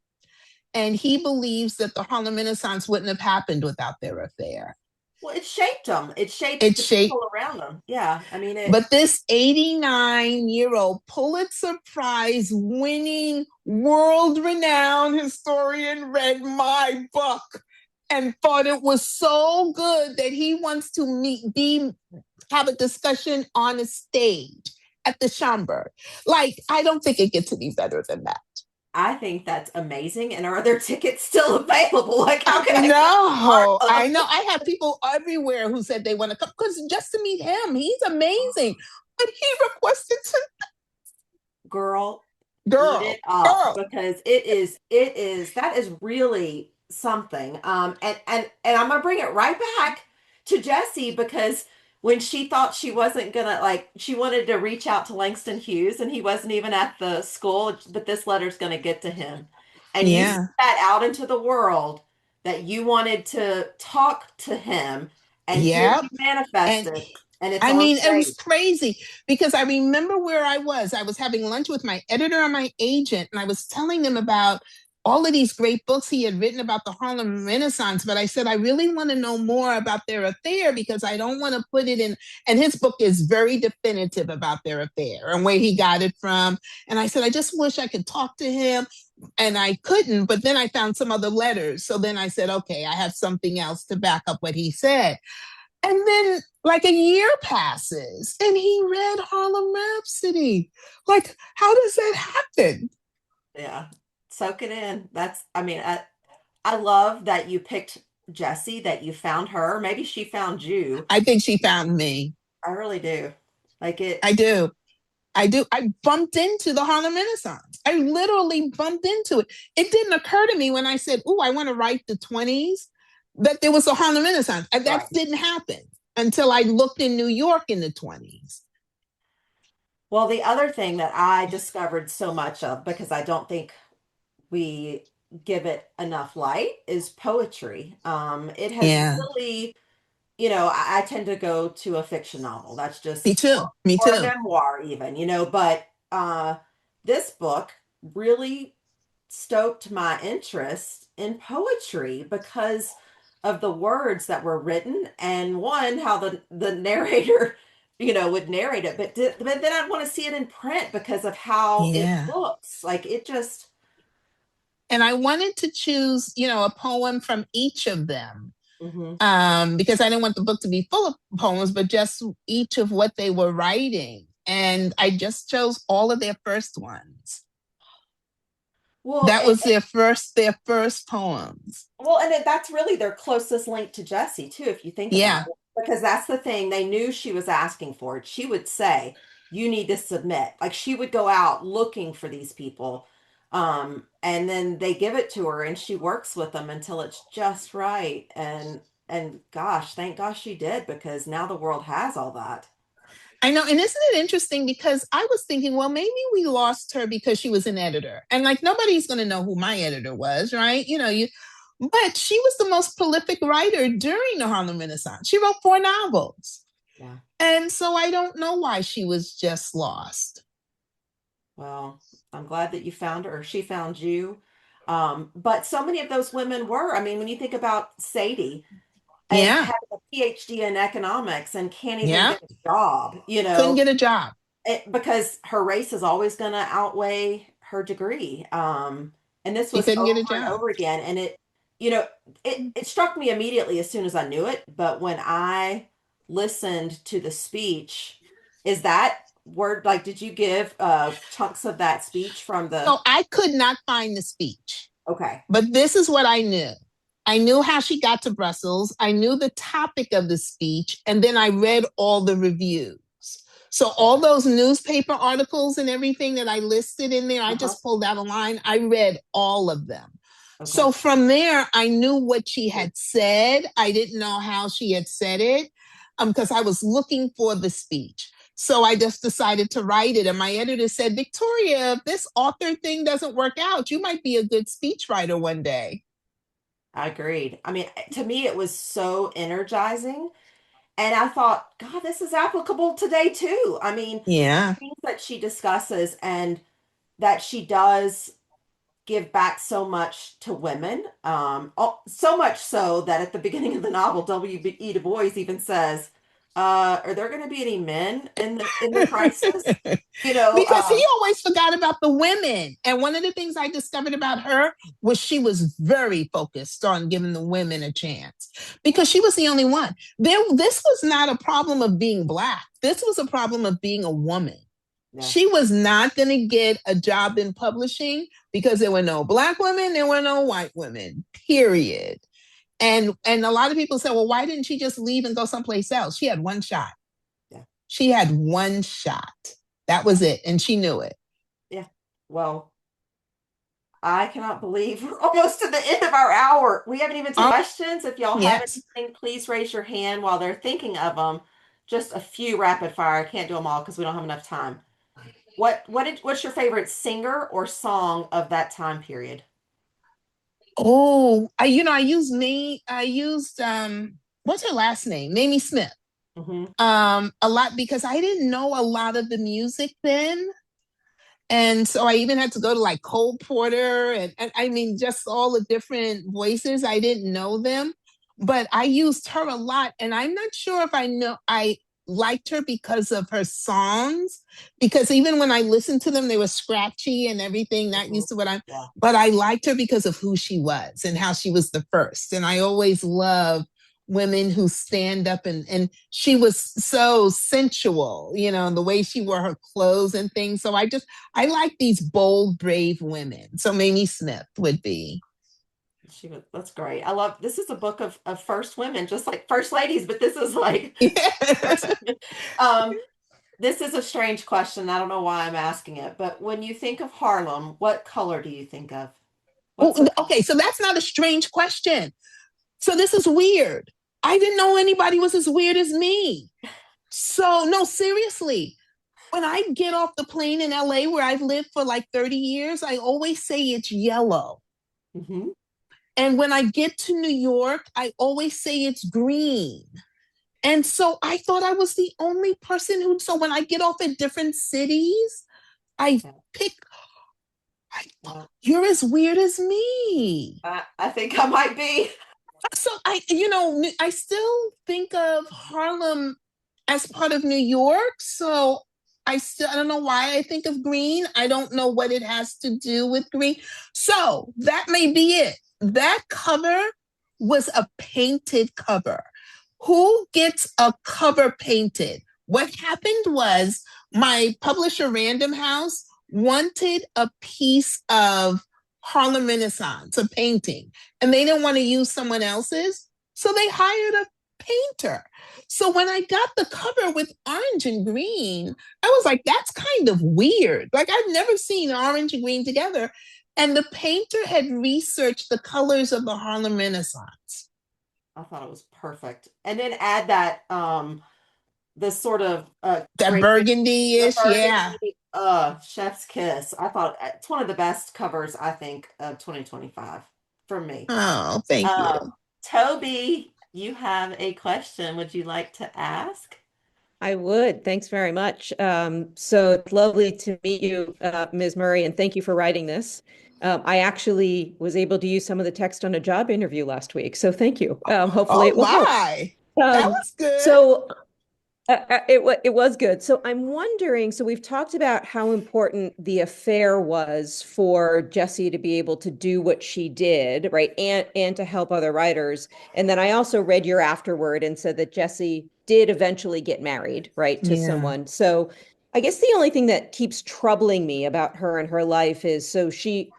and he believes that the Harlem Renaissance wouldn't have happened without their affair. well, it shaped them. It shaped It the shaped, people around them. Yeah. I mean, but this 89-year-old Pulitzer Prize winning, world renowned historian read my book and thought it was so good that he wants to have a discussion on a stage at the Schomburg. Like, I don't think it gets any better than that. I think that's amazing. And are there tickets still available? Like, how I can I get know. part I of? know. I have people everywhere who said they want to come because just to meet him, he's amazing. But he requested to Girl, eat girl, it up girl. because that is really something. And I'm gonna bring it right back to Jessie because when she thought she wasn't gonna like she wanted to reach out to Langston Hughes and he wasn't even at the school, but this letter's gonna get to him. And you sent Yeah, that out into the world that you wanted to talk to him, and here yeah. you And manifested, and it's I on mean, it was stage. crazy because I remember where I was. I was having lunch with my editor and my agent, and I was telling them about all of these great books he had written about the Harlem Renaissance. But I said, I really want to know more about their affair because I don't want to put it in. And his book is very definitive about their affair and where he got it from. And I said, I just wish I could talk to him. And I couldn't, but then I found some other letters. So then I said, okay, I have something else to back up what he said. And then like a year passes and he read Harlem Rhapsody. Like, how does that happen? Yeah. Soak it in. I love that you picked Jessie that you found her. Maybe she found you. I think she found me. I really do. Like it. I do. I do. I bumped into the Harlem Renaissance. I literally bumped into it. It didn't occur to me when I said, "Oh, I want to write the 20s," that there was a Harlem Renaissance. And that Right. didn't happen until I looked in New York in the 20s. Well, the other thing that I discovered so much of, because I don't think we give it enough light, is poetry. It has Yeah, really, I tend to go to a fiction novel. That's me just, too. Me or a too. memoir even, but this book really stoked my interest in poetry because of the words that were written, and one, how the narrator would narrate it, but then I'd want to see it in print because of how it Yeah. looks. Like it just. And I wanted to choose, a poem from each of them, Mhm. because I didn't want the book to be full of poems, but just each of what they were writing. And I just chose all of their first ones. Well, That was their first poems. that's really their closest link to Jesse too, if you think about Yeah. it, because that's the thing. They knew she was asking for it. She would say, "You need to submit." Like she would go out looking for these people, and then they give it to her, and she works with them until it's just right. And gosh, thank gosh she did, because now the world has all that. I know. And isn't it interesting? Because I was thinking, well, maybe we lost her because she was an editor. And like nobody's going to know who my editor was, right? But she was the most prolific writer during the Harlem Renaissance. She wrote 4 novels. Yeah. And so I don't know why she was just lost. Well, I'm glad that you found her, or she found you. But so many of those women were. I mean, when you think about Sadie and Yeah. having a PhD in economics and can't even Yeah. get a job, Couldn't get a job. because her race is always going to outweigh her degree. And this She was couldn't get a over and job. over again. And you know, it struck me immediately as soon as I knew it. But when I listened to the speech, is that word, like, did you give chunks of that speech from the, So I could not find the speech. okay, But this is what I knew. I knew how she got to Brussels. I knew the topic of the speech. And then I read all the reviews. So all okay, those newspaper articles and everything that I listed in there, I uh-huh, just pulled out a line. I read all of them. okay. So from there, I knew what she had said. I didn't know how she had said it, because I was looking for the speech. So I just decided to write it. And my editor said, Victoria, if this author thing doesn't work out, you might be a good speechwriter one day. I agreed. I mean, to me, it was so energizing. And I thought, God, this is applicable today too. I mean, Yeah. things that she discusses and that she does give back so much to women. So much so that at the beginning of the novel, W.E. Du Bois even says, "Are there going to be any men in the crisis?" You know, Because he always forgot about the women. And one of the things I discovered about her was she was very focused on giving the women a chance because she was the only one. This was not a problem of being Black. This was a problem of being a woman. yeah, She was not going to get a job in publishing because there were no Black women, there were no white women, period. And a lot of people said, well, why didn't she just leave and go someplace else? She had one shot. yeah, She had one shot. That was it. And she knew it. yeah. Well, I cannot believe we're almost to the end of our hour. We haven't even taken Oh, questions. If y'all have yes. anything, please raise your hand while they're thinking of them. Just a few rapid fire. I can't do them all because we don't have enough time. What's your favorite singer or song of that time period? Oh, I used what's her last name? Mamie Smith. Hmm. A lot because I didn't know a lot of the music then. And so I even had to go to like Cole Porter and I mean, just all the different voices. I didn't know them, but I used her a lot. And I'm not sure if I liked her because of her songs, because even when I listened to them, they were scratchy and everything, not Hmm. used to what Yeah. but I liked her because of who she was and how she was the first. And I always love women who stand up and she was so sensual, the way she wore her clothes and things. So I like these bold, brave women. So Mamie Smith would be. That's great. I love this is a book of first women, just like first ladies, but this is like first Yeah. women. Um, this is a strange question. I don't know why I'm asking it, but when you think of Harlem, what color do you think of? Oh, What's the color? okay, so that's not a strange question. So this is weird. I didn't know anybody was as weird as me. So, no, seriously. When I get off the plane in LA, where I've lived for like 30 years, I always say it's yellow. Hmm. And when I get to New York, I always say it's green. And so I thought I was the only person who, so when I get off at different cities, I Yeah. pick, I, Well, you're as weird as me. I think I might be. So I still think of Harlem as part of New York. So I don't know why I think of green. I don't know what it has to do with green. So that may be it. That cover was a painted cover. Who gets a cover painted? What happened was my publisher, Random House, wanted a piece of Harlem Renaissance, a painting, and they didn't want to use someone else's. So they hired a painter. So when I got the cover with orange and green, I was like, that's kind of weird. Like, I've never seen orange and green together. And the painter had researched the colors of the Harlem Renaissance. I thought it was perfect. And then add that this sort of That grape burgundy the ish, yeah. burgundy chef's kiss. I thought it's one of the best covers I think of 2025 for me. Oh, thank you. Um, Toby, you have a question. Would you like to ask? I would. Thanks very much. So it's lovely to meet you, Ms. Murray, and thank you for writing this. I actually was able to use some of the text on a job interview last week, so thank you. Hopefully Oh it will help. my. That Um, was good. so it was good. So I'm wondering, so we've talked about how important the affair was for Jessie to be able to do what she did, right? And to help other writers. And then I also read your afterword and said that Jessie did eventually get married, right, to Yeah. someone. So I guess the only thing that keeps troubling me about her and her life is so she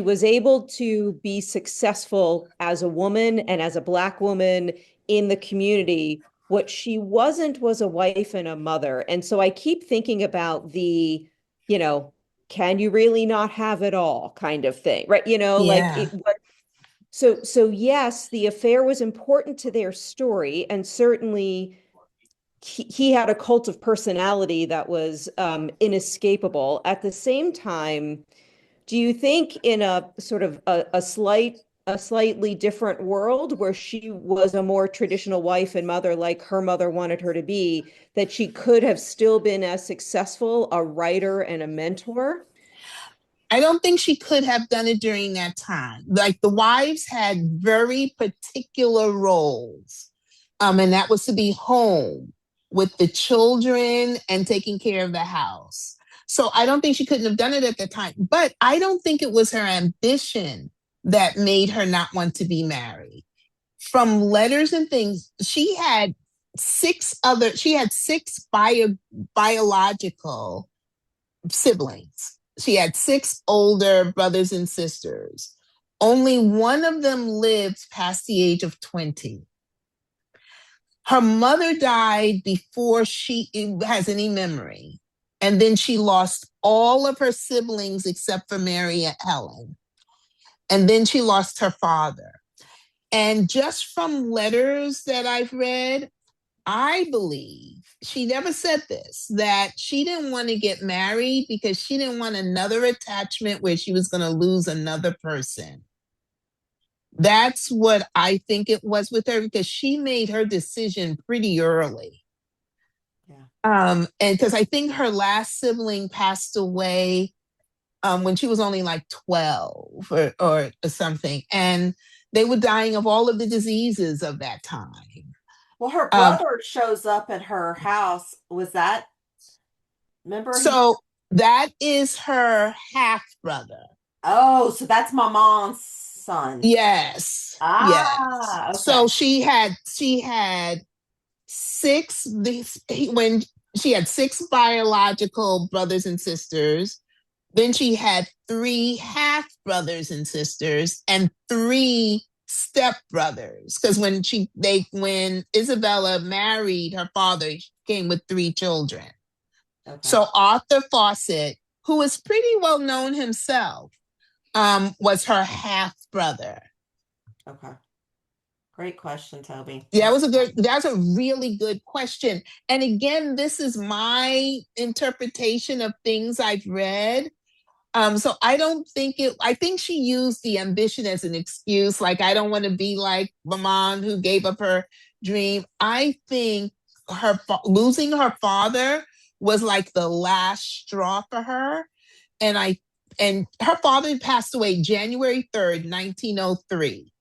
was able to be successful as a woman and as a Black woman in the community. What she wasn't was a wife and a mother. And so I keep thinking about the, you know, can you really not have it all kind of thing, right? Like Yeah. it was. So yes, the affair was important to their story, and certainly he had a cult of personality that was inescapable. At the same time, do you think in a sort of a slightly different world where she was a more traditional wife and mother like her mother wanted her to be, that she could have still been as successful a writer and a mentor? I don't think she could have done it during that time. Like the wives had very particular roles. And that was to be home with the children and taking care of the house. So I don't think she couldn't have done it at the time. But I don't think it was her ambition that made her not want to be married. From letters and things, she had six biological siblings. She had six older brothers and sisters. Only one of them lived past the age of 20. Her mother died before she has any memory. And then she lost all of her siblings except for Mary and Helen. And then she lost her father. And just from letters that I've read, I believe she never said this, that she didn't want to get married because she didn't want another attachment where she was going to lose another person. That's what I think it was with her because she made her decision pretty early. Yeah. And because I think her last sibling passed away when she was only like 12 or something. And they were dying of all of the diseases of that time. Well, her Um, brother shows up at her house. Was that, remember he, so that is her half brother. oh, so that's my mom's son. Yes. Yes. Ah, So okay. she had when she had six biological brothers and sisters. Then she had three half brothers and sisters and 3 stepbrothers. Because when Isabella married her father, she came with 3 children. Okay. So Arthur Fawcett, who is pretty well known himself, was her half brother. Okay. Great question, Toby. Yeah, that's a really good question. And again, this is my interpretation of things I've read. So I think she used the ambition as an excuse. Like, I don't want to be like Maman who gave up her dream. I think losing her father was like the last straw for her. And her father passed away January 3rd, 1903,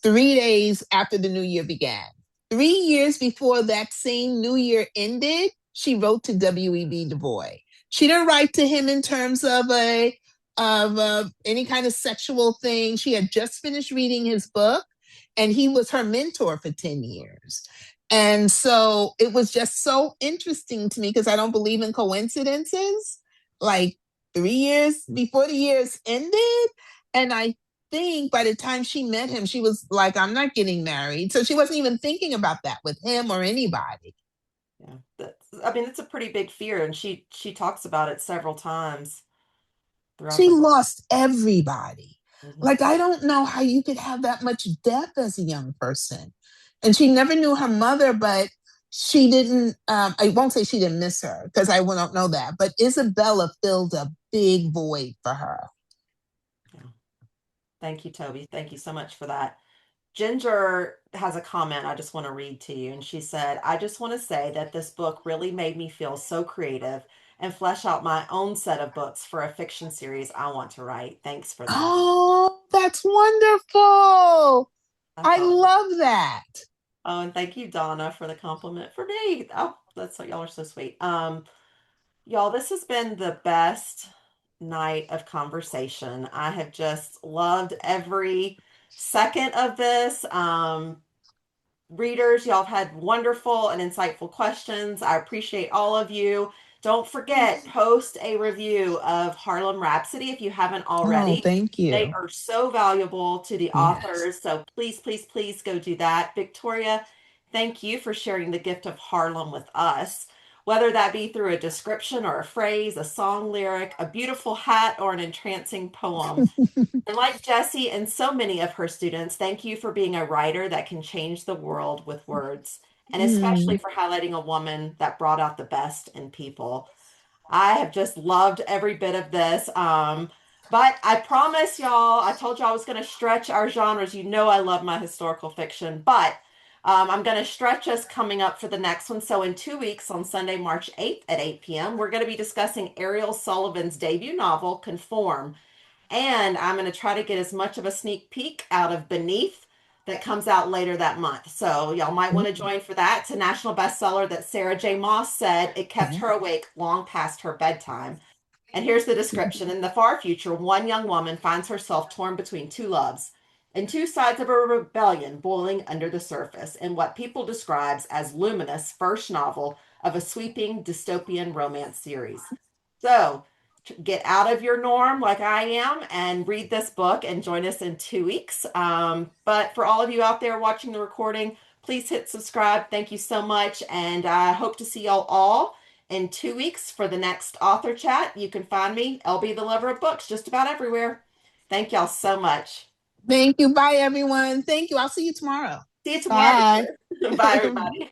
3 days after the new year began. 3 years before that same new year ended, she wrote to W.E.B. Du Bois. She didn't write to him in terms of any kind of sexual thing. She had just finished reading his book, and he was her mentor for 10 years. And so it was just so interesting to me because I don't believe in coincidences. Like 3 years before the years ended, and I think by the time she met him, she was like, I'm not getting married. So she wasn't even thinking about that with him or anybody. Yeah. I mean, it's a pretty big fear, and she talks about it several times throughout She the book. lost everybody. Mm-hmm. Like, I don't know how you could have that much death as a young person. And she never knew her mother, but she didn't, I won't say she didn't miss her because I don't know that, but Isabella filled a big void for her. Yeah. Thank you, Toby. Thank you so much for that. Ginger has a comment I just want to read to you. And she said, I just want to say that this book really made me feel so creative and flesh out my own set of books for a fiction series I want to write. Thanks for that. Oh, that's wonderful. I I thought, love that. oh, and thank you, Donna, for the compliment for me. Oh, that's what y'all are so sweet. Y'all, this has been the best night of conversation. I have just loved every second of this. Readers, y'all have had wonderful and insightful questions. I appreciate all of you. Don't forget, post a review of Harlem Rhapsody if you haven't Oh, already. thank They you. are so valuable to the Yes. authors. So please, please, please go do that. Victoria, thank you for sharing the gift of Harlem with us. Whether that be through a description or a phrase, a song lyric, a beautiful hat, or an entrancing poem. And like Jessie and so many of her students, thank you for being a writer that can change the world with words, and especially Mm. for highlighting a woman that brought out the best in people. I have just loved every bit of this. But I promise y'all, I told y'all I was going to stretch our genres. You know, I love my historical fiction, but I'm going to stretch us coming up for the next one. So, in 2 weeks, on Sunday, March 8th at 8 p.m., we're going to be discussing Ariel Sullivan's debut novel, Conform. And I'm going to try to get as much of a sneak peek out of Beneath that comes out later that month. So y'all might want to join for that. It's a national bestseller that Sarah J. Maas said it kept Yeah. her awake long past her bedtime. And here's the description. In the far future, one young woman finds herself torn between 2 loves and 2 sides of a rebellion boiling under the surface in what people describes as luminous first novel of a sweeping dystopian romance series. So get out of your norm like I am and read this book and join us in 2 weeks. But for all of you out there watching the recording, please hit subscribe. Thank you so much. And I hope to see y'all all in 2 weeks for the next author chat. You can find me, LB the Lover of Books, just about everywhere. Thank y'all so much. Thank you. Bye, everyone. Thank you. I'll see you tomorrow. See you tomorrow. Bye. Bye, everybody.